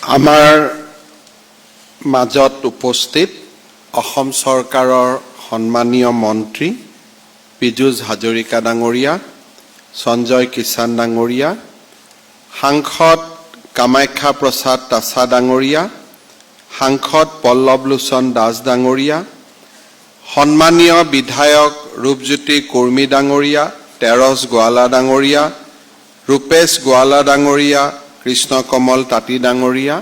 আমাৰ মাজত উপস্থিত অসম চৰকাৰৰ সন্মানীয় মন্ত্ৰী পীযুষ হাজৰিকা ডাঙৰীয়া, সঞ্জয় কিষাণ ডাঙৰীয়া, সাংসদ কামাখ্যা প্ৰসাদ তাছা ডাঙৰীয়া, সাংসদ পল্লৱ লোচন দাস ডাঙৰীয়া, সন্মানীয় বিধায়ক ৰূপজ্যোতি কুৰ্মী ডাঙৰীয়া, তেৰছ গোৱালা ডাঙৰীয়া, ৰূপেশ গোৱালা ডাঙৰীয়া, কৃষ্ণ কমল তাঁতী ডাঙৰীয়া,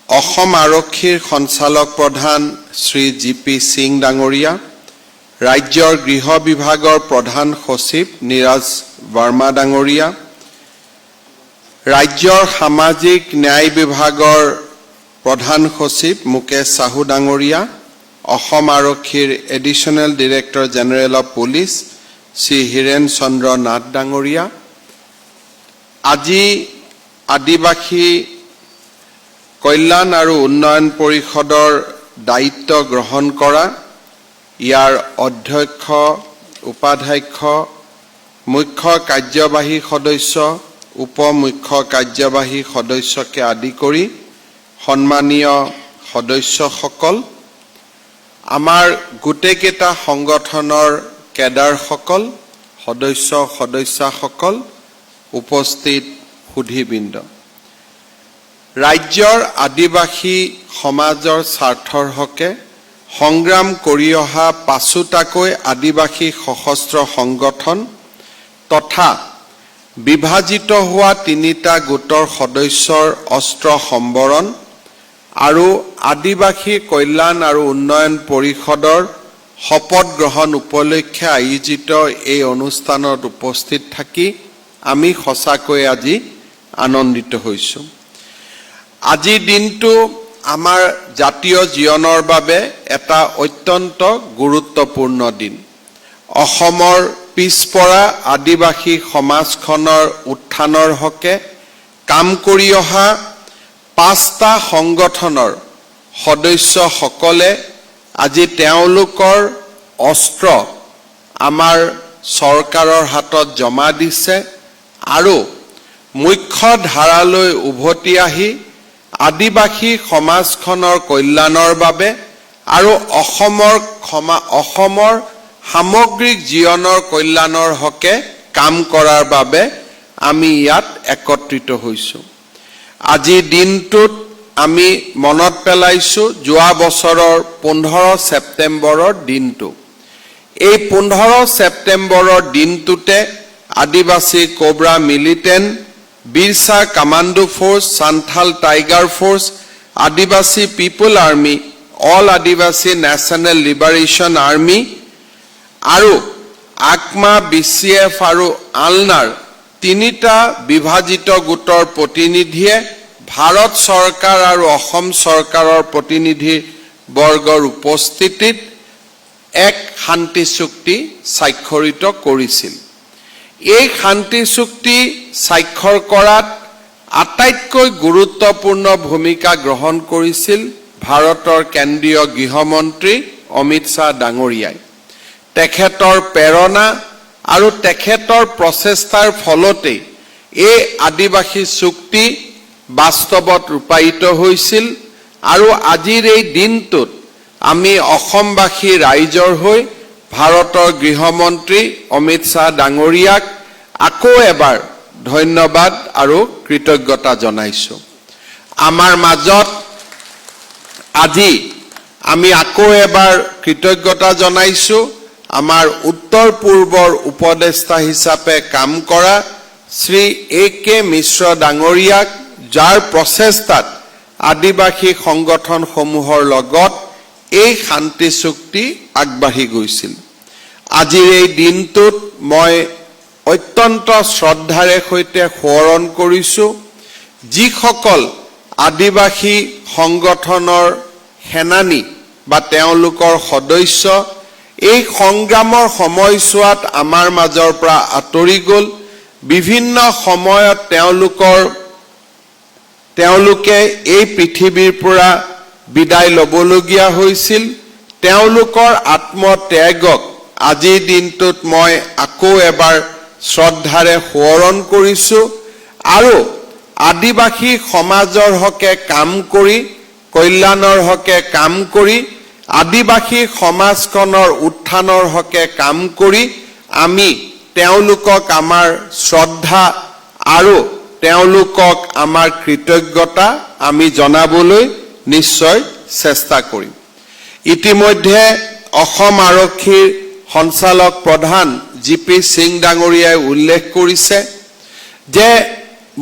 অসম আৰক্ষীৰ সঞ্চালক প্ৰধান শ্ৰী জি.পি. সিং ডাঙৰীয়া, ৰাজ্যৰ গৃহ বিভাগৰ প্ৰধান সচিব নীৰাজ বাৰ্মা ডাঙৰীয়া, ৰাজ্যৰ সামাজিক ন্যায় বিভাগৰ প্ৰধান সচিব মুকেশ সাহু ডাঙৰীয়া, অসম আৰক্ষীৰ additional director general of police Shri Hiren Chandra Nath ডাঙৰীয়া, আজি আদিবাসী কল্যাণ আৰু উন্নয়ন পৰিষদৰ দায়িত্ব গ্ৰহণ কৰা ইয়াৰ অধ্যক্ষ, উপাধ্যক্ষ, মুখ্য কাৰ্যবাহী সদস্য, উপ মুখ্য কাৰ্যবাহী সদস্যকে আদি কৰি সন্মানীয় সদস্যসকল, আমাৰ গোটেইকেইটা সংগঠনৰ কেডাৰসকল, সদস্যসকল, উপস্থিত সুধীবৃন্দ, ৰাজ্যৰ আদিবাসী সমাজৰ স্বাৰ্থৰ হকে সংগ্ৰাম কৰি অহা পাঁচোটাকৈ আদিবাসী সশস্ত্ৰ সংগঠন তথা বিভাজিত হোৱা তিনিটা গোটৰ সদস্যৰ অস্ত্ৰ সম্বৰণ আৰু আদিবাসী কল্যাণ আৰু উন্নয়ন পৰিষদৰ শপত গ্ৰহণ উপলক্ষে আয়োজিত এই অনুষ্ঠানত উপস্থিত থাকি আমি সঁচাকৈ আজি আনন্দিত হৈছোঁ। আজিৰ দিনটো আমাৰ জাতীয় জীৱনৰ বাবে এটা অত্যন্ত গুৰুত্বপূৰ্ণ দিন। অসমৰ পিছপৰা আদিবাসী সমাজখনৰ উত্থানৰ হকে কাম কৰি অহা পাঁচটা সংগঠনৰ সদস্যসকলে আজি তেওঁলোকৰ অস্ত্ৰ আমাৰ চৰকাৰৰ হাতত জমা দিছে আৰু মুখ্য ধাৰালৈ উভতি আহি আদিবাসী সমাজখনৰ কল্যাণৰ বাবে আৰু অসমৰ সামগ্ৰিক জীৱনৰ কল্যাণৰ হকে কাম কৰাৰ বাবে আমি ইয়াত একত্ৰিত হৈছোঁ। আজিৰ দিনটোত আমি মনত পেলাইছোঁ যোৱা বছৰৰ 15 ছেপ্টেম্বৰৰ দিনটো। এই 15 ছেপ্টেম্বৰৰ দিনটোতে আদিবাসী cobra militant, Birsa commando force, Santhal tiger force, আদিবাসী পিপল আৰ্মি, অল আদিবাসী নেশ্যনেল লিবাৰেশ্যন আৰ্মি আৰু আকমা, BCF আৰু আলনাৰ তিনিটা বিভাজিত গোটৰ প্ৰতিনিধিয়ে ভাৰত চৰকাৰ আৰু অসম চৰকাৰৰ প্ৰতিনিধি বৰ্গৰ উপস্থিতিত এক শান্তি চুক্তি স্বাক্ষৰিত কৰিছিল। এই শান্তি চুক্তি স্বাক্ষৰ কৰাত আটাইতকৈ গুৰুত্বপূৰ্ণ ভূমিকা গ্ৰহণ কৰিছিল ভাৰতৰ কেন্দ্ৰীয় গৃহমন্ত্ৰী অমিত শ্বাহ ডাঙৰীয়াই। তেখেতৰ প্ৰেৰণা আৰু তেখেতৰ প্ৰচেষ্টাৰ ফলতেই এই আদিবাসী চুক্তি বাস্তৱত ৰূপায়িত হৈছিল আৰু আজিৰ এই দিনটোত আমি অসমবাসী ৰাইজৰ হৈ ভাৰতৰ গৃহমন্ত্ৰী অমিত শ্বাহ ডাঙৰীয়াক আকৌ এবাৰ ধন্যবাদ আৰু কৃতজ্ঞতা জনাইছোঁ। আমাৰ মাজত আজি আমি আকৌ এবাৰ কৃতজ্ঞতা জনাইছোঁ আমাৰ উত্তৰ পূৰ্বৰ উপদেষ্টা হিচাপে কাম কৰা শ্ৰী A.K. মিশ্ৰ ডাঙৰীয়াক, যাৰ প্ৰচেষ্টাত আদিবাসী সংগঠনসমূহৰ লগত এই শান্তি চুক্তি আগবাঢ়ি গৈছিল। আজিৰ এই দিনটোত মই অত্যন্ত শ্ৰদ্ধাৰে সৈতে সোঁৱৰণ কৰিছোঁ যিসকল আদিবাসী সংগঠনৰ সেনানী বা তেওঁলোকৰ সদস্য এই সংগ্ৰামৰ সময়ছোৱাত আমাৰ মাজৰ পৰা আঁতৰি গ'ল। বিভিন্ন সময়ত তেওঁলোকে এই পৃথিৱীৰ পৰা বিদায় ল'বলগীয়া হৈছিল। তেওঁলোকৰ আত্মত্যাগক আজিৰ দিনটোত মই আকৌ এবাৰ শ্ৰদ্ধাৰে সোঁৱৰণ কৰিছোঁ আৰু আদিবাসী সমাজৰ হকে কাম কৰি কল্যাণৰ হকে কাম কৰি আদিবাসী সমাজখনৰ উত্থানৰ হকে কাম কৰি আমি তেওঁলোকক আমাৰ শ্ৰদ্ধা আৰু তেওঁলোকক আমাৰ কৃতজ্ঞতা আমি জনাবলৈ নিশ্চয় চেষ্টা কৰিম। ইতিমধ্যে অসম আৰক্ষীৰ সঞ্চালক প্ৰধান জি.পি. সিং ডাঙৰীয়াই উল্লেখ কৰিছে যে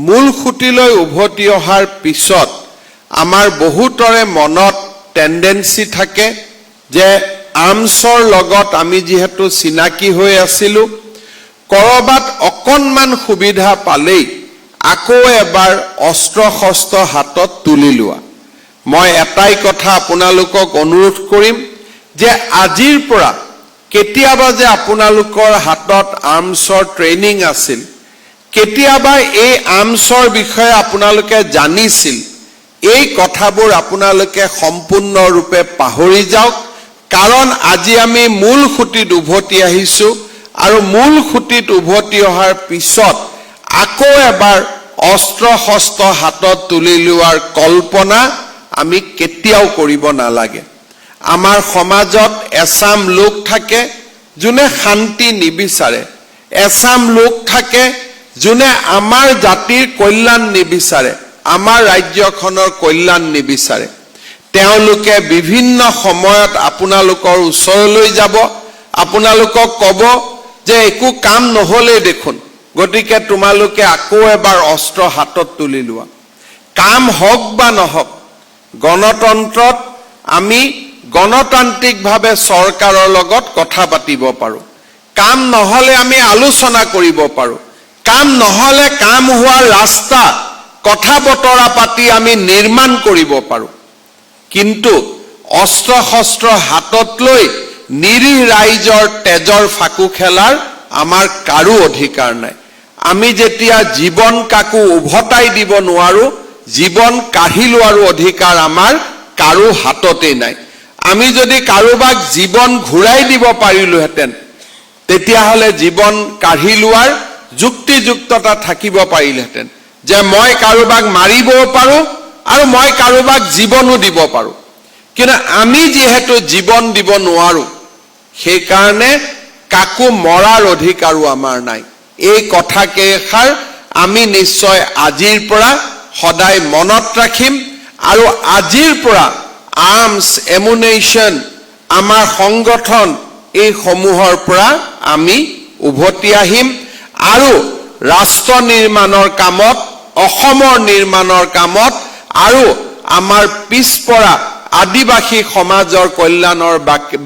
মূল খুঁটিলৈ উভতি অহাৰ পিছত আমাৰ বহুতৰে মনত টেন্ডেন্সি থাকে যে আৰ্মছৰ লগত আমি যিহেতু চিনাকি হৈ আছিলোঁ, কৰবাত অকণমান সুবিধা পালেই আকৌ এবাৰ অস্ত্ৰ শস্ত্ৰ হাতত তুলি লোৱা। মই এটাই কথা আপোনালোকক অনুৰোধ কৰিম যে আজিৰ পৰা কেতিয়াবা যে আপোনালোকৰ হাতত আৰ্মছৰ ট্ৰেইনিং আছিল, কেতিয়াবা এই আৰ্মছৰ বিষয়ে আপোনালোকে জানিছিল, এই কথাবোৰ আপোনালোকে সম্পূৰ্ণৰূপে পাহৰি যাওক। কাৰণ আজি আমি মূল খুঁটিত উভতি আহিছোঁ আৰু মূল খুঁটিত উভতি অহাৰ পিছত আকৌ এবাৰ অস্ত্ৰ শস্ত্ৰ হাতত তুলি লোৱাৰ কল্পনা আমি কেতিয়াও কৰিব নালাগে। আমাৰ সমাজত এচাম লোক থাকে যোনে শান্তি নিবিচাৰে, এচাম লোক থাকে যোনে আমাৰ জাতিৰ কল্যাণ নিবিচাৰে, আমাৰ ৰাজ্যখনৰ কল্যাণ নিবিচাৰে। তেওঁলোকে বিভিন্ন সময়ত আপোনালোকৰ ওচৰলৈ যাব, আপোনালোকক ক'ব যে একো কাম নহ'লেই দেখোন, গতিকে তোমালোকে আকৌ এবাৰ অস্ত্ৰ হাতত তুলি লোৱা। কাম হওক বা নহওক, গণতন্ত্ৰত আমি গণতান্ত্ৰিকভাৱে চৰকাৰৰ লগত কথা পাতিব পাৰোঁ। কাম নহ'লে আমি আলোচনা কৰিব পাৰোঁ। কাম নহ'লে কাম হোৱাৰ ৰাস্তা কথা বতৰা পাতি আমি নিৰ্মাণ কৰিব পাৰোঁ। কিন্তু অস্ত্ৰ শস্ত্ৰ হাতত লৈ নিৰীহ ৰাইজৰ তেজৰ ফাকু খেলাৰ আমাৰ কাৰো অধিকাৰ নাই। আমি যেতিয়া জীৱন কাকো উভতাই দিব নোৱাৰোঁ, জীৱন কাঢ়ি লোৱাৰো অধিকাৰ আমাৰ কাৰো হাততেই নাই। আমি যদি কাৰোবাক জীৱন ঘূৰাই দিব পাৰিলোহেঁতেন, তেতিয়াহ'লে জীৱন কাঢ়ি লোৱাৰ যুক্তিযুক্ততা থাকিব পাৰিলেহেঁতেন যে মই কাৰোবাক মাৰিবও পাৰোঁ আৰু মই কাৰোবাক জীৱনো দিব পাৰোঁ। কিন্তু আমি যিহেতু জীৱন দিব নোৱাৰোঁ, সেইকাৰণে কাকো মৰাৰ অধিকাৰো আমাৰ নাই। এই কথাকেইষাৰ আমি নিশ্চয় আজিৰ পৰা সদায় মনত ৰাখিম আৰু আজিৰ পৰা আৰ্মছ, এমুনেশ্যন, আমাৰ সংগঠন এইসমূহৰ পৰা আমি উভতি আহিম আৰু ৰাষ্ট্ৰ নিৰ্মাণৰ কামত, অসমৰ নিৰ্মাণৰ কামত আৰু আমাৰ পিছপৰা আদিবাসী সমাজৰ কল্যাণৰ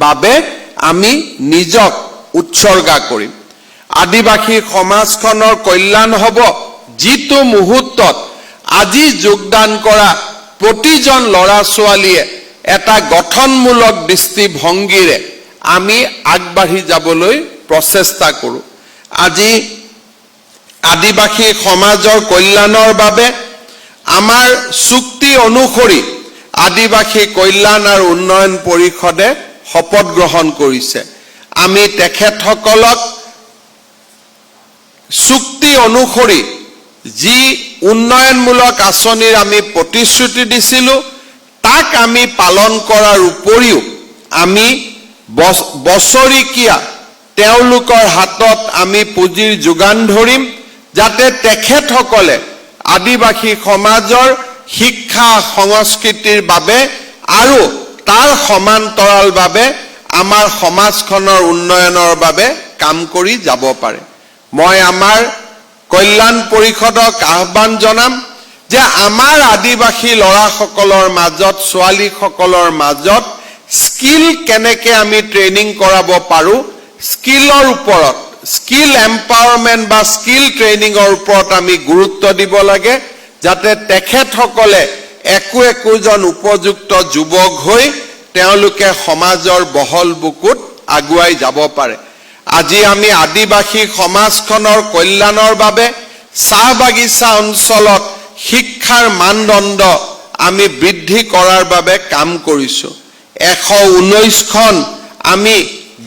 বাবে আমি নিজক উৎসৰ্গা কৰিম। আদিবাসী সমাজখনৰ কল্যাণ হ'ব যিটো মুহূৰ্তত আজি যোগদান কৰা প্ৰতিজন ল'ৰা ছোৱালীয়ে এটা গঠনমূলক দৃষ্টিভংগীৰে আমি আগবাঢ়ি যাবলৈ প্ৰচেষ্টা কৰোঁ। আজি আদিবাসী সমাজৰ কল্যাণৰ বাবে আমাৰ চুক্তি অনুসৰি আদিবাসী কল্যাণ আৰু উন্নয়ন পৰিষদে শপত গ্ৰহণ কৰিছে। আমি তেখেতসকলক চুক্তি অনুসৰি যি উন্নয়নমূলক আঁচনিৰ আমি প্ৰতিশ্ৰুতি দিছিলোঁ, তাক আমি পালন কৰাৰ উপৰিও আমি বছৰিকীয়া তেওঁলোকৰ হাতত আমি পুঁজিৰ যোগান ধৰিম, যাতে তেখেতসকলে আদিবাসী সমাজৰ শিক্ষা সংস্কৃতিৰ বাবে আৰু তাৰ সমান্তৰালভাৱে আমাৰ সমাজখনৰ উন্নয়নৰ বাবে কাম কৰি যাব পাৰে। মই আমাৰ কল্যাণ পৰিষদক আহ্বান জনাম যে আমাৰ আদিবাসী ল'ৰাসকলৰ মাজত, ছোৱালীসকলৰ মাজত স্কিল কেনেকৈ আমি ট্ৰেইনিং কৰাব পাৰোঁ, স্কিলৰ ওপৰত, স্কিল এম্পাৱাৰমেণ্ট বা স্কিল ট্ৰেইনিঙৰ ওপৰত আমি গুৰুত্ব দিব লাগে, যাতে তেখেতসকলে একোজন উপযুক্ত যুৱক হৈ তেওঁলোকে সমাজৰ বহল বুকুত আগুৱাই যাব পাৰে। আজি আমি আদিবাসী সমাজখনৰ কল্যাণৰ বাবে চাহ বাগিচা অঞ্চলত শিক্ষাৰ মানদণ্ড আমি বৃদ্ধি কৰাৰ বাবে কাম কৰিছোঁ। 119খন আমি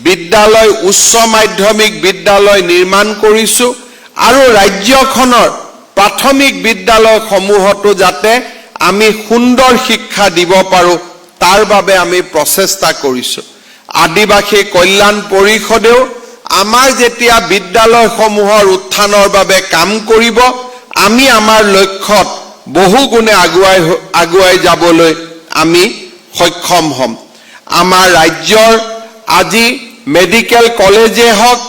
বিদ্যালয়, উচ্চ মাধ্যমিক বিদ্যালয় নিৰ্মাণ কৰিছোঁ আৰু ৰাজ্যখনৰ প্ৰাথমিক বিদ্যালয়সমূহতো যাতে আমি সুন্দৰ শিক্ষা দিব পাৰো তাৰ বাবে আমি প্ৰচেষ্টা কৰিছো আদিবাসী কল্যাণ পৰিষদেও আমাৰ যেতিয়া বিদ্যালয়সমূহৰ উত্থানৰ বাবে কাম কৰিব আমি আমাৰ লক্ষ্যত বহু গুণে আগুৱাই যাবলৈ আমি সক্ষম হ'ম আমাৰ ৰাজ্যৰ আজি মেডিকেল কলেজে হওক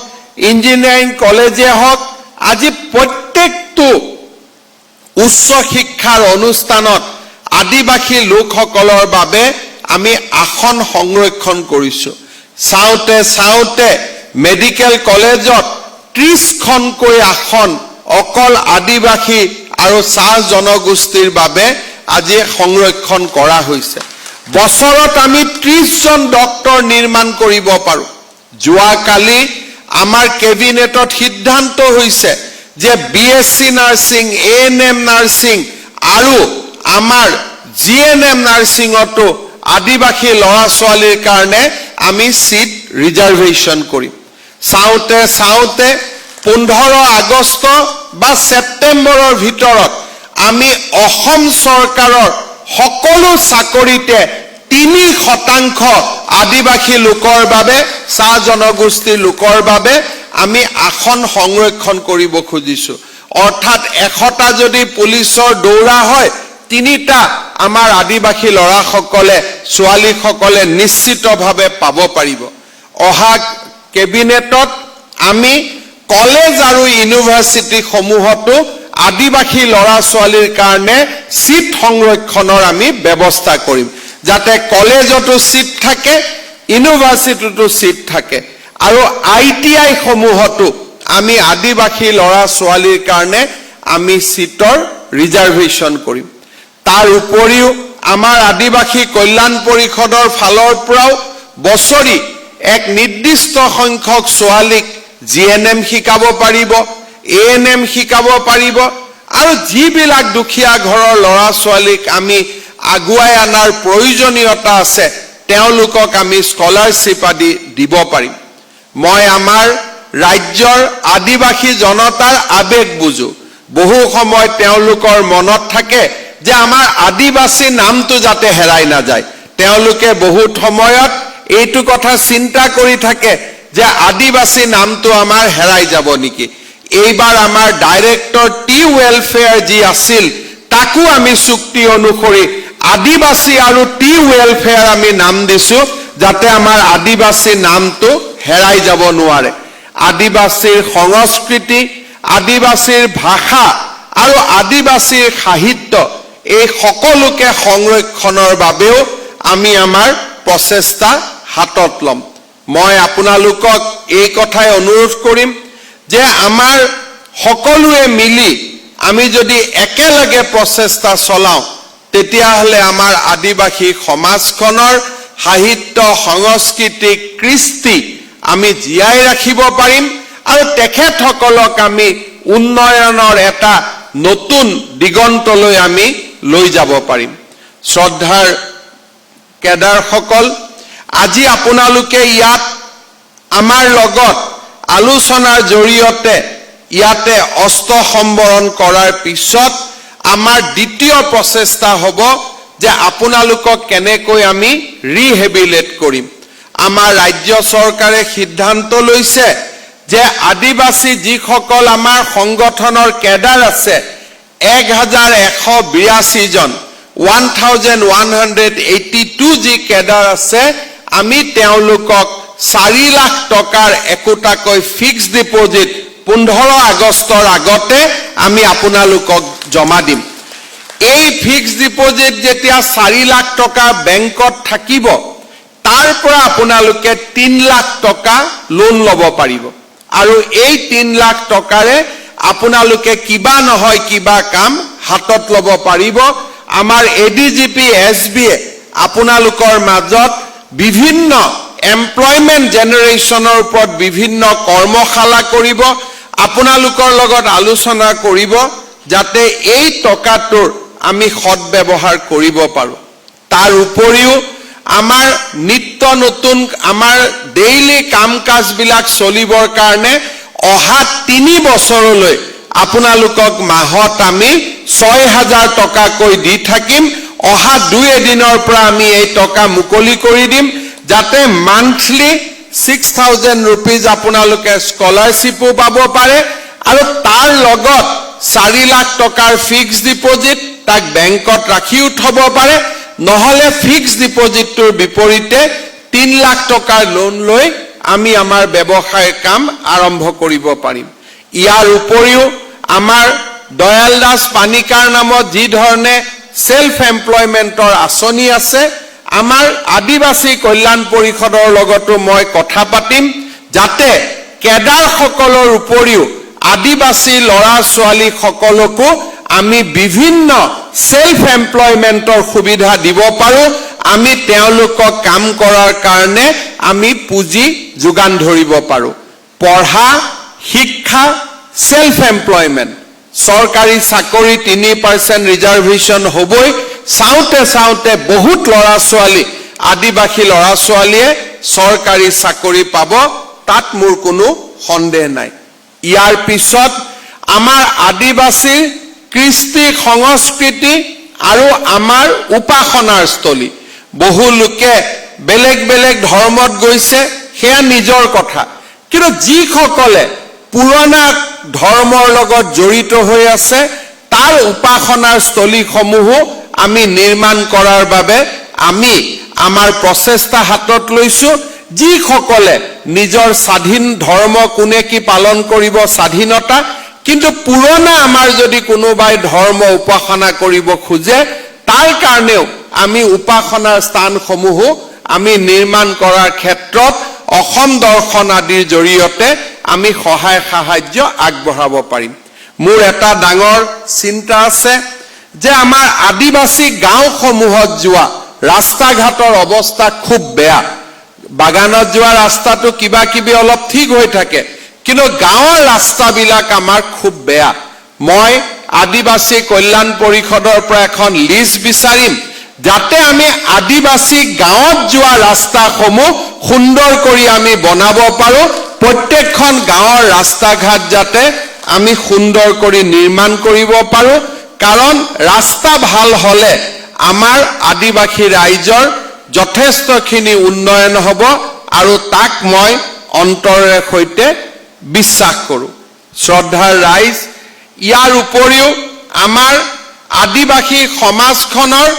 ইঞ্জিনিয়াৰিং কলেজে হওক আজি প্ৰত্যেকটো উচ্চ শিক্ষাৰ অনুষ্ঠানত আদিবাসী লোকসকলৰ বাবে আমি আসন সংৰক্ষণ কৰিছো চাওতে মেডিকেল কলেজত 30খনকৈ আসন অকল আদিবাসী আৰু চাহ জনগোষ্ঠীৰ বাবে আজি সংৰক্ষণ কৰা হৈছে বছৰত আমি 30 জন ডক্টৰ নিৰ্মাণ কৰিব পাৰো যোৱাকালি আমাৰ কেবিনেটত সিদ্ধান্ত হৈছে যে বিএসসি নাৰ্ছিং এএনএম নাৰ্ছিং আৰু আমাৰ জিএনএম নাৰ্ছিংতো আদিবাসী ল'ৰা ছোৱালীৰ কাৰণে আমি সিট ৰিজাৰ্ভেশন কৰিম চাওতে 15 আগষ্ট বা সেপ্টেম্বৰৰ ভিতৰত আমি অসম চৰকাৰৰ সকলো চাকৰিতে 3% আদিবাসী লোকৰ বাবে চাহ জনগোষ্ঠীৰ লোকৰ বাবে আমি আসন সংৰক্ষণ কৰিব খুজিছো অৰ্থাৎ 100টা যদি পুলিচৰ দৌৰা হয় 3টা আমাৰ আদিবাসী ল'ৰাসকলে ছোৱালীসকলে নিশ্চিতভাৱে পাব পাৰিব অহা কেবিনেটত আমি কলেজ আৰু ইউনিভাৰ্সিটি সমূহতো আদিবাসী ল'ৰা ছোৱালীৰ কাৰণে সিট সংৰক্ষণৰ আমি ব্যৱস্থা কৰিম যাতে কলেজতো সিট থাকে ইউনিভাৰ্সিটিতো সিট থাকে আৰু আইটিআই সমূহতো আমি আদিবাসী ল'ৰা ছোৱালীৰ কাৰণে আমি সিটৰ ৰিজাৰ্ভেশন কৰিম তাৰ উপৰিও আমাৰ আদিবাসী কল্যাণ পৰিষদৰ ফালৰ পৰাও বছৰি এক নিৰ্দিষ্ট সংখ্যক ছোৱালীক জিএনএম শিকাব পাৰিব এএনএম শিকাব পাৰিব আৰু যিবিলাক দুখীয়া ঘৰৰ ল'ৰা ছোৱালীক আমি আগুৱাই আনাৰ প্ৰয়োজনীয়তা আছে তেওঁলোকক আমি স্কলাৰশ্বিপ আদি দিব পাৰিম মই আমাৰ ৰাজ্যৰ আদিবাসী জনতাৰ আবেগ বুজো বহু সময় তেওঁলোকৰ মনত থাকে যে আমাৰ আদিবাসী নামটো যাতে হেৰাই না যায় তেওঁলোকে বহুত সময়ত এইটো কথা চিন্তা কৰি থাকে যে আদিবাসী নামটো আমাৰ হেৰাই যাব নেকি এইবাৰ আমাৰ ডাইৰেক্টৰ টি ওয়েলফেয়াৰ যি আছিল তাকো আমি চুক্তি অনুসৰি আদিবাসী আৰু টি ওয়েলফেয়াৰ আমি নাম দিছো যাতে আমাৰ আদিবাসী নামটো হেৰাই যাব নোৱাৰে আদিবাসীৰ সংস্কৃতি আদিবাসীৰ ভাষা আৰু আদিবাসীৰ সাহিত্য এই সকলোকে সংৰক্ষণৰ বাবেও আমি আমাৰ প্ৰচেষ্টা হাতত লম মই আপোনালোকক এই কথাই অনুৰোধ কৰিম যে আমাৰ সকলোৱে মিলি আমি যদি একেলগে প্ৰচেষ্টা চলাও তেতিয়াহলে আমাৰ আদিবাসী সমাজখনৰ সাহিত্য সংস্কৃতি কৃষ্টি আমি জীয়াই ৰাখিব পাৰিম আৰু তেখেতসকলক আমি উন্নয়নৰ এটা নতুন দিগন্তলৈ আমি লৈ যাব পাৰিম শ্ৰদ্ধাৰ কেডাৰসকল আজি আপোনালোকে ইয়াত আমাৰ লগত আলোচনাৰ জৰিয়তে ইয়াতে অস্ত্ৰ সম্বৰণ কৰাৰ পিছত আমাৰ দ্বিতীয় প্ৰচেষ্টা হ'ব যে আপোনালোকক কেনেকৈ আমি ৰিহেবিলিটেট কৰিম আমাৰ ৰাজ্য চৰকাৰে সিদ্ধান্ত লৈছে যে আদিবাসী যিসকল আমাৰ সংগঠনৰ কেডাৰ আছে 1182 জন 1182 যি কেডাৰ আছে আমি তেওঁলোকক 4 লাখ টকাৰ একোটাকৈ ফিক্স ডিপোজিট 15 আগষ্টৰ আগতে আমি আপোনালোকক জমা দিম এই ফিক্স ডিপোজিট যেতিয়া 4 লাখ টকা বেংকত থাকিব তাৰ পৰা আপোনালোকে 3 লাখ টকা লোন ল'ব পাৰিব আৰু এই 3 লাখ টকাৰে আপোনালোকে কিবা নহয় কিবা কাম হাতত ল'ব পাৰিব আমাৰ এডিজিপি এছবিয়ে আপোনালোকৰ মাজত বিভিন্ন এমপ্লয়মেন্ট জেনাৰেশনৰ ওপৰত বিভিন্ন কৰ্মশালা কৰিব আপোনালোকৰ লগত আলোচনা কৰিব যাতে এই টকাটোৰ আমি সৎব্যৱহাৰ কৰিব পাৰো তাৰ উপৰিও আমাৰ নিত্য নতুন আমাৰ ডেইলি কাম কাজ বিলাক চলিবৰ কাৰণে অহা 3 বছৰলৈ আপোনালোকক মাহত আমি ৬,০০০ টকাকৈ দি থাকিম অহা ২ এদিনৰ পৰা আমি এই টকা মুকলি কৰি দিম যাতে মান্থলি 6,000 rupees আপোনালোকে স্কলাৰশ্বিপো পাব পাৰে আৰু তাৰ লগত 4 লাখ টকাৰ ফিক্স ডিপোজিট তাক বেংকত ৰাখিও থব পাৰে নহলে ফিক্স ডিপোজিটৰ বিপৰীতে 3 লাখ টকাৰ লোন লৈ আমি আমাৰ ব্যৱসায়ৰ কাম আৰম্ভ কৰিব পাৰিম ইয়াৰ উপৰিও আমাৰ দয়াল দাস পানিকাৰ নামত যি ধৰণে সেলফ এমপ্লয়মেন্টৰ আঁচনি আছে আমাৰ আদিবাসী কল্যাণ পৰিষদৰ লগতো মই কথা পাতিম যাতে কেডাৰ সকলৰ উপৰিও আদিবাসী লৰা ছোৱালী সকলকো আমি বিভিন্ন সেলফ এমপ্লয়মেন্টৰ সুবিধা দিব পাৰো আমি তেওঁলোকক কাম কৰাৰ কাৰণে আমি পুঁজি যোগান ধৰিব পাৰো পঢ়া শিক্ষা সেলফ এমপ্লয়মেন্ট সৰকাৰি চাকৰি 3% ৰিজাৰ্ভেশন হবই চাওতে বহুত লৰা ছোৱালী আদিবাসী লৰা ছোৱালীয়ে সৰকাৰি চাকৰি পাব তাত মোৰ কোনো সন্দেহ নাই ইয়াৰ পিছত আমাৰ আদিবাসী কৃষ্টি সংস্কৃতি আৰু আমাৰ উপাসনাৰ স্থলী বহু লোকে বেলেগ বেলেগ ধৰ্মত গৈছে সেয়া নিজৰ কথা কিন্তু যিসকলে পুৰণা ধৰ্মৰ লগত জড়িত হৈ আছে তাৰ উপাসনাৰ স্থলীসমূহ আমি নিৰ্মাণ কৰাৰ বাবে আমি আমাৰ প্ৰচেষ্টা হাতত লৈছো যিসকলে নিজৰ স্বাধীন ধৰ্ম কোনে কি পালন কৰিব স্বাধীনতা কিন্তু পুৰণা আমাৰ যদি কোনোবাই ধৰ্ম উপাসনা কৰিব খোজে তাৰ কাৰণেও আমি উপাসনাৰ স্থানসমূহ আমি নিৰ্মাণ কৰাৰ ক্ষেত্ৰত অসম দৰ্শন আদিৰ জৰিয়তে আমি সহায় সাহায্য আগবঢ়াব পাৰিম মোৰ এটা ডাঙৰ চিন্তা আছে যে আমাৰ আদিবাসী গাঁওসমূহত যোৱা ৰাস্তা ঘাটৰ অৱস্থা খুব বেয়া বাগানত যোৱা ৰাস্তাটো কিবা কিবি অলপ ঠিক হৈ থাকে কিন্তু গাঁৱৰ ৰাস্তাবিলাক আমাৰ খুব বেয়া মই আদিবাসী কল্যাণ পৰিষদৰ পৰা এখন লিষ্ট বিচাৰিম যাতে আমি আদিবাসী গাঁৱত যোৱা ৰাস্তাসমূহ সুন্দৰ কৰি আমি বনাব পাৰো প্ৰত্যেকখন গাঁৱৰ ৰাস্তা ঘাট যাতে আমি সুন্দৰ কৰি নিৰ্মাণ কৰিব পাৰো কাৰণ ৰাস্তা ভাল হলে আমাৰ আদিবাসী ৰাইজৰ যথেষ্টখিনি উন্নয়ন হ'ব আৰু তাক মই অন্তৰেৰে সৈতে বিশ্বাস কৰো শ্ৰদ্ধাৰ ৰাইজ ইয়াৰ উপৰিও আমাৰ আদিবাসী সমাজখনৰ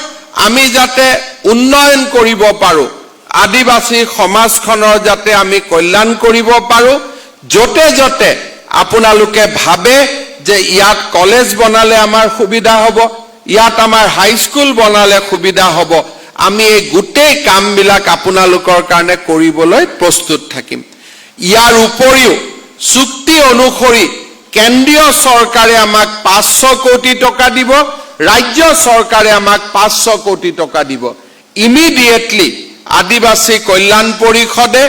আমি যাতে উন্নয়ন কৰিব পাৰো আদিবাসী সমাজখনৰ যাতে আমি কল্যাণ কৰিব পাৰো যতে যতে আপোনালোকে ভাবে যে ইয়াত কলেজ বনালে আমাৰ সুবিধা হ'ব ইয়াত আমাৰ হাই স্কুল বনালে সুবিধা হ'ব আমি এই গোটেই কামবিলাক আপোনালোকৰ কাৰণে কৰিবলৈ প্ৰস্তুত থাকিম ইয়াৰ উপৰিও চুক্তি অনুসৰি কেন্দ্ৰীয় চৰকাৰে আমাক 500 কোটি টকা দিব ৰাজ্য চৰকাৰে আমাক 500 কোটি টকা দিব ইমিডিয়েটলি আদিবাসী কল্যাণ পৰিষদে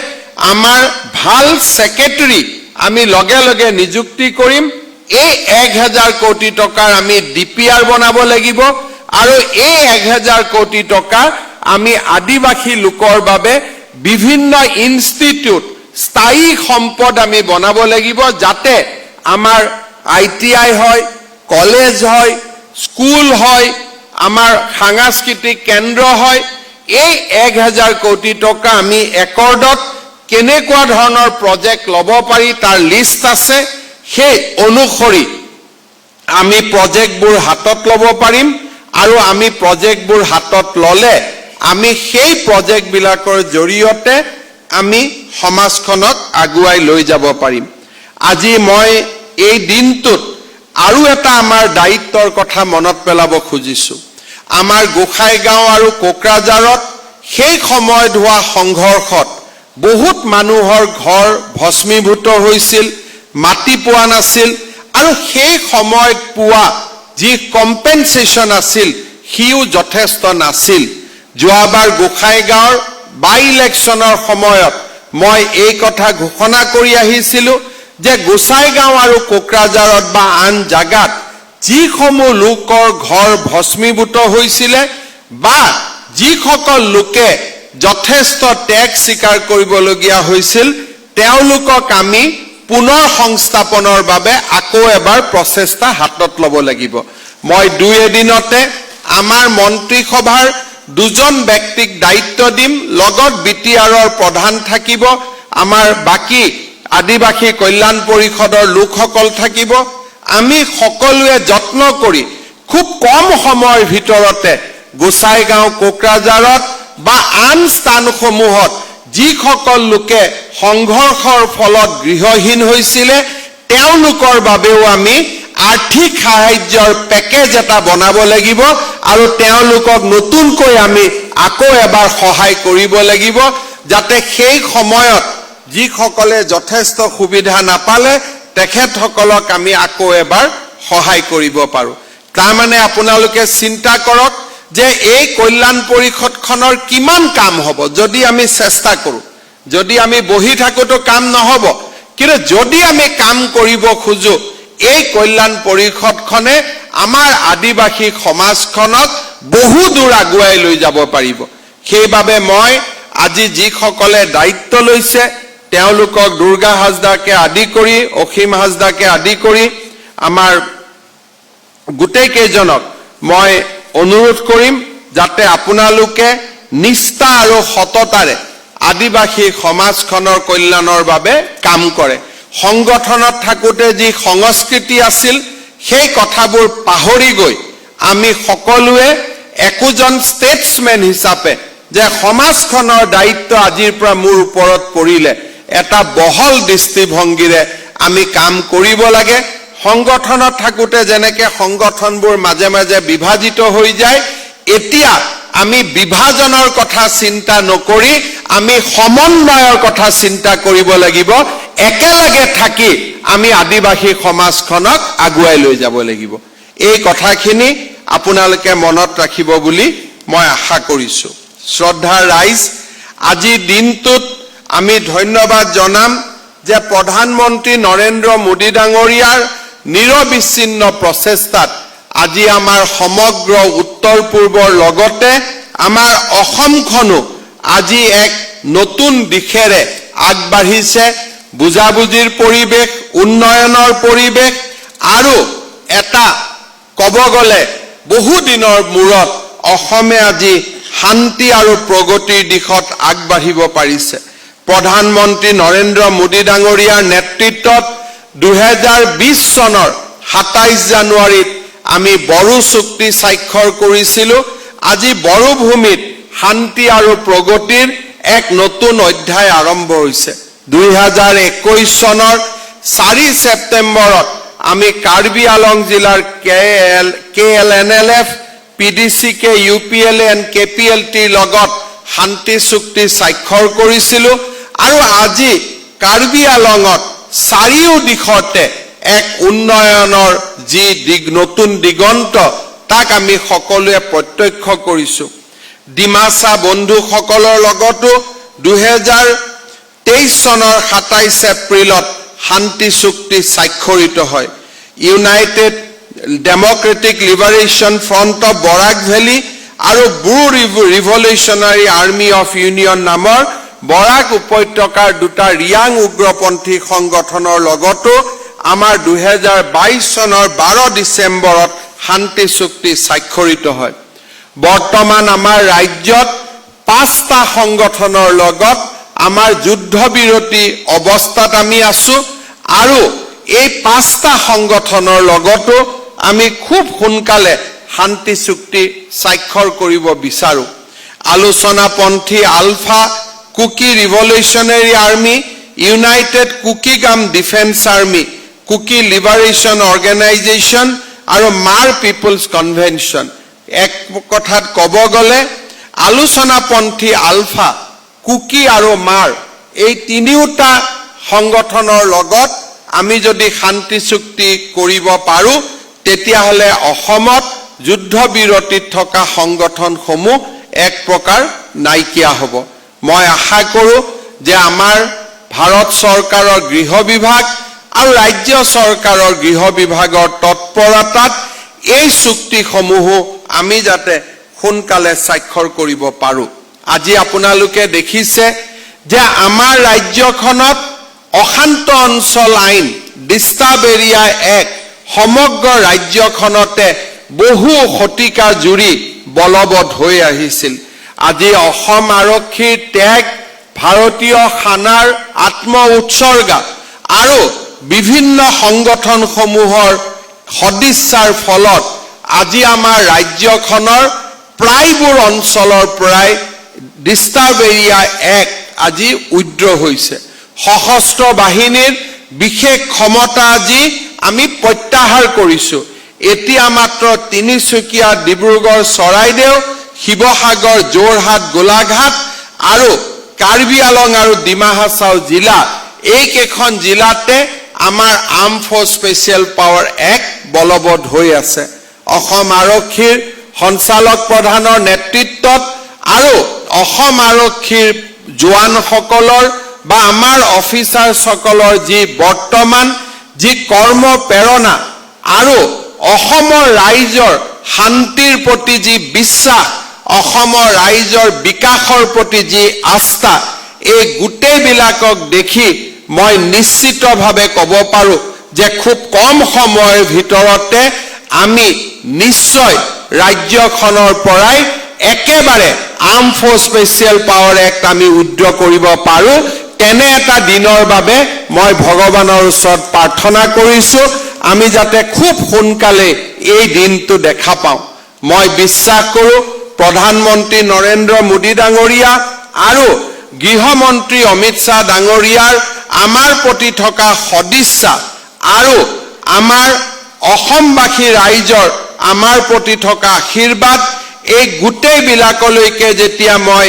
আমাৰ ভাল সেক্ৰেটাৰী আমি লগে লগে নিযুক্তি কৰিম এই 1000 কোটি টকাৰ আমি ডিপিআৰ বনাব লাগিব আৰু এই 1000 কোটি টকা আমি আদিবাসী লোকৰ বাবে বিভিন্ন ইনষ্টিটিউট স্থায়ী সম্পদ আমি বনাব লাগিব যাতে আমাৰ আইটিআই হয় কলেজ হয় স্কুল হয় আমাৰ সাংস্কৃতিক কেন্দ্ৰ হয় এই 1000 কোটি টকা আমি একৰ্ডত কেনেকুৱা ধৰণৰ প্ৰজেক্ট লব পাৰি তাৰ লিষ্ট আছে সেই অনুসৰি আমি প্ৰজেক্টবোৰ হাতত লব পাৰিম আৰু আমি প্ৰজেক্টবোৰ হাতত ললে আমি সেই প্ৰজেক্টবিলাকৰ জৰিয়তে আমি সমাজখনক আগুৱাই লৈ যাব পাৰিম আজি মই এই দিনটোত আৰু এটা আমাৰ দায়িত্বৰ কথা মনত পেলাব খুজিছো আমাৰ গোসাইগাঁও আৰু কোকৰাঝাৰত সেই সময়ত হোৱা সংঘৰ্ষত বহুত মানুহৰ ঘৰ ভস্মীভূত হৈছিল মাটি পোৱা নাছিল আৰু সেই সময়ত পোৱা যি কম্পেনসেশন আছিল হিউ যথেষ্ট নাছিল যোৱাবাৰ গোসাইগাঁৱৰ বাই ইলেকশ্যনৰ সময়ত মই এই কথা ঘোষণা কৰি আহিছিলো যে গোসাইগাঁও আৰু কোকৰাঝাৰত বা আন জাগাত যিসমূহ লোকৰ ঘৰ ভস্মীভূত হৈছিলে বা যিসকল লোকে যথেষ্ট টেক্স স্বীকাৰ কৰিবলগীয়া হৈছিল তেওঁলোকক আমি পুনৰ সংস্থাপনৰ বাবে আকৌ এবাৰ প্ৰচেষ্টা হাতত ল'ব লাগিব। মই 2 এদিনতে আমাৰ মন্ত্ৰীসভাৰ 2জন ব্যক্তিক দায়িত্ব দিম, লগত বিটিআৰৰ প্ৰধান থাকিব, আমাৰ বাকী আদিবাসী কল্যাণ পৰিষদৰ লোকসকল থাকিব। আমি সকলোৱে যত্ন কৰি খুব কম সময়ৰ ভিতৰতে গোসাইগাঁও, কোকৰাঝাৰত বা আন স্থানসমূহত যিসকল লোকে সংঘৰ্ষৰ ফলত গৃহহীন হৈছিলে তেওঁলোকৰ বাবেও আমি আৰ্থিক সাহায্যৰ পেকেজ এটা বনাব লাগিব আৰু তেওঁলোকক নতুনকৈ আমি আকৌ এবাৰ সহায় কৰিব লাগিব, যাতে সেই সময়ত যিসকলে যথেষ্ট সুবিধা নাপালে তেখেতসকলক আমি আকৌ এবাৰ সহায় কৰিব পাৰোঁ। তাৰমানে আপোনালোকে চিন্তা কৰক যে এই কল্যাণ পৰিষদখনৰ কিমান কাম হ'ব যদি আমি চেষ্টা কৰোঁ। যদি আমি বহি থাকোঁতো কাম নহ'ব, কিন্তু যদি আমি কাম কৰিব খোজোঁ এই কল্যাণ পৰিষদখনে আমাৰ আদিবাসী সমাজখনক বহু দূৰ আগুৱাই লৈ যাব পাৰিব। সেইবাবে মই আজি যিসকলে দায়িত্ব লৈছে তেওঁলোকক দুৰ্গা হাজদাকে আদি কৰি, অসীম হাজদাকে আদি কৰি আমাৰ গোটেই কেইজনক মই অনুৰোধ কৰিম যাতে আপোনালোকে নিষ্ঠা আৰু সততাৰে আদিবাসী সমাজখনৰ কল্যাণৰ বাবে কাম কৰে। সংগঠনত থাকোঁতে যি সংস্কৃতি আছিল সেই কথাবোৰ পাহৰি গৈ আমি সকলোৱে একোজন ষ্টেটছমেন হিচাপে যে সমাজখনৰ দায়িত্ব আজিৰ পৰা মোৰ ওপৰত পৰিলে এটা বহল দৃষ্টিভংগীৰে আমি কাম কৰিব লাগে। সংগঠনত থাকোঁতে যেনেকৈ সংগঠনবোৰ মাজে মাজে বিভাজিত হৈ যায়, এতিয়া আমি বিভাজনৰ কথা চিন্তা নকৰি আমি সমন্বয়ৰ কথা চিন্তা কৰিব লাগিব। একেলগে থাকি আমি আদিবাসী সমাজখনক আগুৱাই লৈ যাব লাগিব। এই কথাখিনি আপোনালোকে মনত ৰাখিব বুলি মই আশা কৰিছোঁ। শ্ৰদ্ধাৰ ৰাইজ, আজি দিনটোত আমি ধন্যবাদ জনাম যে প্ৰধানমন্ত্ৰী নৰেন্দ্ৰ মোদী ডাঙৰীয়াৰ নিৰবিচ্ছিন্ন প্ৰচেষ্টাত আজি আমাৰ সমগ্ৰ উত্তৰ পূৰ্বৰ লগতে আমাৰ অসমখনো আজি এক নতুন দিশেৰে আগবাঢ়িছে। বুজাবুজিৰ পৰিৱেশ, উন্নয়নৰ পৰিৱেশ আৰু এটা ক'ব গ'লে বহুদিনৰ মূৰত অসমে আজি শান্তি আৰু প্ৰগতিৰ দিশত আগবাঢ়িব পাৰিছে। প্ৰধানমন্ত্ৰী নৰেন্দ্ৰ মোদী ডাঙৰীয়াৰ নেতৃত্বত 2020 চনৰ 27 জানুৱাৰীত আমি বড়ো চুক্তি স্বাক্ষৰ কৰিছিলোঁ। আজি বড়ো ভূমিত শান্তি আৰু প্ৰগতিৰ এক নতুন অধ্যায় আৰম্ভ হৈছে। 2021 চনৰ 4 ছেপ্টেম্বৰত আমি কাৰ্বি আলং জিলাৰ KLNLF, PDCK, UPLA and KPLTৰ লগত শান্তি চুক্তি স্বাক্ষৰ কৰিছিলোঁ আৰু আজি কাৰ্বি আলঙত চাৰিও দিশতে এক উন্নয়নৰ যি নতুন দিগন্ত তাক আমি সকলোৱে প্ৰত্যক্ষ কৰিছোঁ। ডিমাচা বন্ধুসকলৰ লগতো 2023 চনৰ 27 এপ্ৰিলত শান্তি চুক্তি স্বাক্ষৰিত হয়। United Democratic Liberation Front of Barak Valley আৰু Bru Revolutionary Army of Union নামৰ বৰাক উপত্যকাৰ দুটা ৰিয়াং উগ্ৰপন্থী সংগঠনৰ লগতো আমাৰ 2022 চনৰ 12 ডিচেম্বৰত শান্তি চুক্তি স্বাক্ষৰিত হয়। বৰ্তমান আমাৰ ৰাজ্যত 5টা সংগঠনৰ লগত আমাৰ যুদ্ধবিৰতি অৱস্থাত আমি আছোঁ আৰু এই 5টা সংগঠনৰ লগতো আমি খুব সোনকালে শান্তি চুক্তি স্বাক্ষৰ কৰিব বিচাৰোঁ। আলোচনাপন্থী ULFA, Kuki Revolutionary Army, United Kukigam Defence Army, Kuki Liberation Organisation আৰু মাৰ পিপলছ কনভেনশ্যন। এক কথাত ক'ব গ'লে আলোচনাপন্থী আলফা, কুকি আৰু মাৰ এই তিনিওটা সংগঠনৰ লগত আমি যদি শান্তি চুক্তি কৰিব পাৰোঁ তেতিয়াহ'লে অসমত যুদ্ধবিৰতিত থকা সংগঠনসমূহ এক প্ৰকাৰ নাইকিয়া হ'ব। মই আশা কৰোঁ যে আমাৰ ভাৰত চৰকাৰৰ গৃহ বিভাগ আৰু ৰাজ্য চৰকাৰৰ গৃহ বিভাগৰ তৎপৰতাত এই চুক্তিসমূহো আমি যাতে সোনকালে স্বাক্ষৰ কৰিব পাৰোঁ। আজি আপোনালোকে দেখিছে যে আমাৰ ৰাজ্যখনত অশান্ত অঞ্চল আইন ডিষ্টাৰ্ব এৰিয়া এক্ট সমগ্ৰ ৰাজ্যখনতে বহু শতিকা জুৰি বলবৎ হৈ আহিছিল। আজি অসম আৰক্ষীৰ ত্যাগ, ভাৰতীয় সেনাৰ আত্ম উৎসৰ্গা আৰু বিভিন্ন সংগঠনসমূহৰ সদিচ্ছাৰ ফলত আজি আমাৰ ৰাজ্যখনৰ প্ৰায়বোৰ অঞ্চলৰ পৰাই ডিষ্টাৰ্ব এৰিয়া এক্ট আজি উইথড্ৰ হৈছে। সশস্ত্ৰ বাহিনীৰ বিশেষ ক্ষমতা আজি আমি প্ৰত্যাহাৰ কৰিছো। এতিয়া মাত্ৰ তিনিচুকীয়া, ডিব্ৰুগড়, চৰাইদেউ, শিৱসাগৰ, যোৰহাট, গোলাঘাট আৰু কাৰ্বি আলং আৰু ডিমা হাছাও জিলা, এইকেইখন জিলাতে আমাৰ arm force special power act বলবৎ হৈ আছে। অসম আৰক্ষীৰ সঞ্চালক প্ৰধানৰ নেতৃত্বত আৰু অসম আৰক্ষীৰ জোৱানসকলৰ বা আমাৰ অফিচাৰসকলৰ যি বৰ্তমান যি কৰ্ম প্ৰেৰণা আৰু অসমৰ ৰাইজৰ শান্তিৰ প্ৰতি যি বিশ্বাস, অসমৰ ৰাইজৰ বিকাশৰ প্ৰতি যি আস্থা, এই গোটেইবিলাকক দেখি মই নিশ্চিতভাৱে ক'ব পাৰোঁ যে খুব কম সময়ৰ ভিতৰতে আমি নিশ্চয় ৰাজ্যখনৰ পৰাই একেবাৰে arm force special power act আমি উইথড্ৰ কৰিব পাৰোঁ। তেনে এটা দিনৰ বাবে মই ভগৱানৰ ওচৰত প্ৰাৰ্থনা কৰিছোঁ, আমি যাতে খুব সোনকালে এই দিনটো দেখা পাওঁ। মই বিশ্বাস কৰোঁ প্ৰধানমন্ত্ৰী নৰেন্দ্ৰ মোদী ডাঙৰীয়া আৰু গৃহমন্ত্ৰী অমিত শ্বাহ ডাঙৰীয়াৰ আমাৰ প্ৰতি থকা সদিচ্ছা আৰু আমাৰ অসমবাসী ৰাইজৰ আমাৰ প্ৰতি থকা আশীৰ্বাদ, এই গোটেইবিলাকলৈকে যেতিয়া মই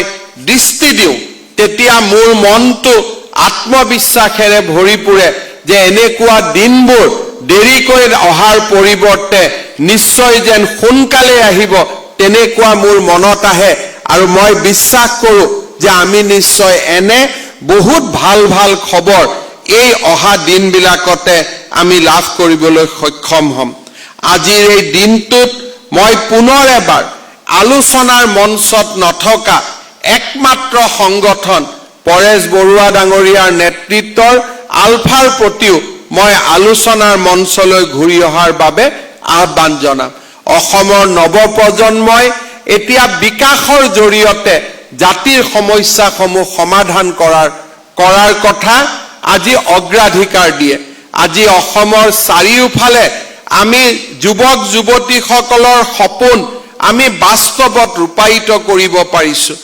দৃষ্টি দিওঁ তেতিয়া মোৰ মনটো আত্মবিশ্বাসেৰে ভৰি পৰে যে এনেকুৱা দিনবোৰ দেৰিকৈ অহাৰ পৰিৱৰ্তে নিশ্চয় যেন সোনকালে আহিব, তেনেকুৱা মোৰ মনত আহে। আৰু মই বিশ্বাস কৰোঁ যে আমি নিশ্চয় এনে বহুত ভাল ভাল খবৰ এই অহা দিনবিলাকতে আমি লাভ কৰিবলৈ সক্ষম হ'ম। আজিৰ এই দিনটোত মই পুনৰ এবাৰ আলোচনাৰ মঞ্চত নথকা একমাত্ৰ সংগঠন পৰেশ বৰুৱা ডাঙৰীয়াৰ নেতৃত্বৰ আলফাৰ প্ৰতিও মই আলোচনাৰ মঞ্চলৈ ঘূৰি অহাৰ বাবে আহ্বান জনাম। অসমৰ নৱপ্ৰজন্মই এতিয়া বিকাশৰ জৰিয়তে জাতিৰ সমস্যাসমূহ সমাধান কৰাৰ কথা আজি অগ্ৰাধিকাৰ দিয়ে। আজি অসমৰ চাৰিওফালে আমি যুৱক যুৱতীসকলৰ সপোন আমি বাস্তৱত ৰূপায়িত কৰিব পাৰিছোঁ।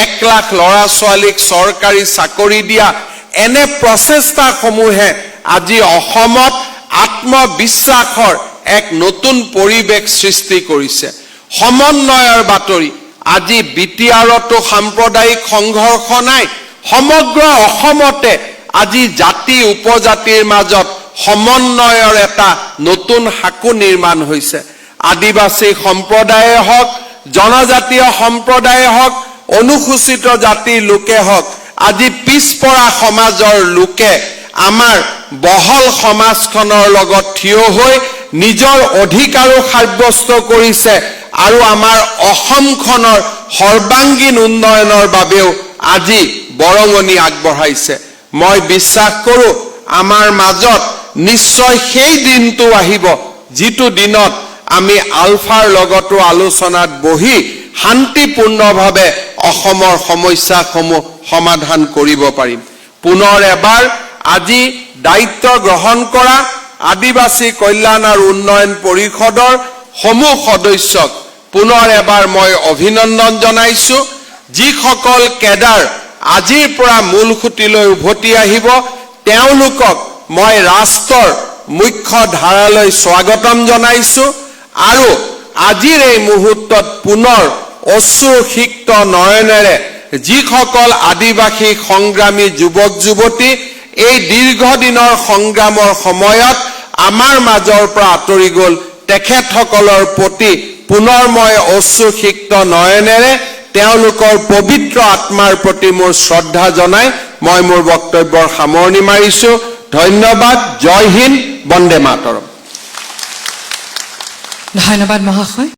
1 লাখ ল'ৰা ছোৱালীক চৰকাৰী চাকৰি দিয়া এনে প্ৰচেষ্টাসমূহে আজি অসমত আত্মবিশ্বাসৰ এক নতুন পৰিৱেশ সৃষ্টি কৰিছে। সমন্বয়ৰ বাতৰি, আজি বিটিআৰতো সাম্প্ৰদায়িক সংঘৰ্ষ নাই, সমগ্ৰ অসমতে আজি জাতি উপজাতিৰ মাজত সমন্বয়ৰ এটা নতুন সাঁকো নিৰ্মাণ হৈছে। আদিবাসী সম্প্ৰদায়ে হওক, জনজাতীয় সম্প্ৰদায়ে হওক, অনুসূচিত জাতিৰ লোকে হওক, আজি পিছপৰা সমাজৰ লোকে আমাৰ বহল সমাজখনৰ লগত থিয় হৈ নিজৰ অধিকাৰো সাব্যস্ত কৰিছে আৰু আমাৰ অসমখনৰ সৰ্বাংগীন উন্নয়নৰ বাবেও আজি বৰঙণি আগবঢ়াইছে। মই বিশ্বাস কৰোঁ আমাৰ মাজত নিশ্চয় সেই দিনটো আহিব যিটো দিনত আমি আলফাৰ লগতো আলোচনাত বহি শান্তিপূৰ্ণভাৱে অসমৰ সমস্যাসমূহ সমাধান কৰিব পাৰিম। পুনৰ এবাৰ আজি দায়িত্ব গ্ৰহণ কৰা আদিবাসী কল্যাণ আৰু উন্নয়ন পৰিষদৰ সমূহ সদস্যক পুনৰ এবাৰ মই অভিনন্দন জনাইছোঁ। যিসকল কেডাৰ আজিৰ পৰা মূল খুঁটিলৈ উভতি আহিব তেওঁলোকক মই ৰাষ্ট্ৰৰ মুখ্য ধাৰালৈ স্বাগতম জনাইছোঁ আৰু আজিৰ এই মুহূৰ্তত পুনৰ অশ্ৰুসিক্ত নয়নেৰে যিসকল আদিবাসী সংগ্ৰামী যুৱক যুৱতী এই দীৰ্ঘদিনৰ সংগ্ৰামৰ সময়ত আমাৰ মাজৰ পৰা আঁতৰি গ'ল, তেখেতসকলৰ প্ৰতি পুনৰ মই অশ্ৰুসিক্ত নয়নেৰে তেওঁলোকৰ পবিত্ৰ আত্মাৰ প্ৰতি মোৰ শ্ৰদ্ধা জনাই মই মোৰ বক্তব্যৰ সামৰণি মাৰিছোঁ। ধন্যবাদ। জয় হিন্দ, বন্দে মাতৰম। ধন্যবাদ মহাশয়।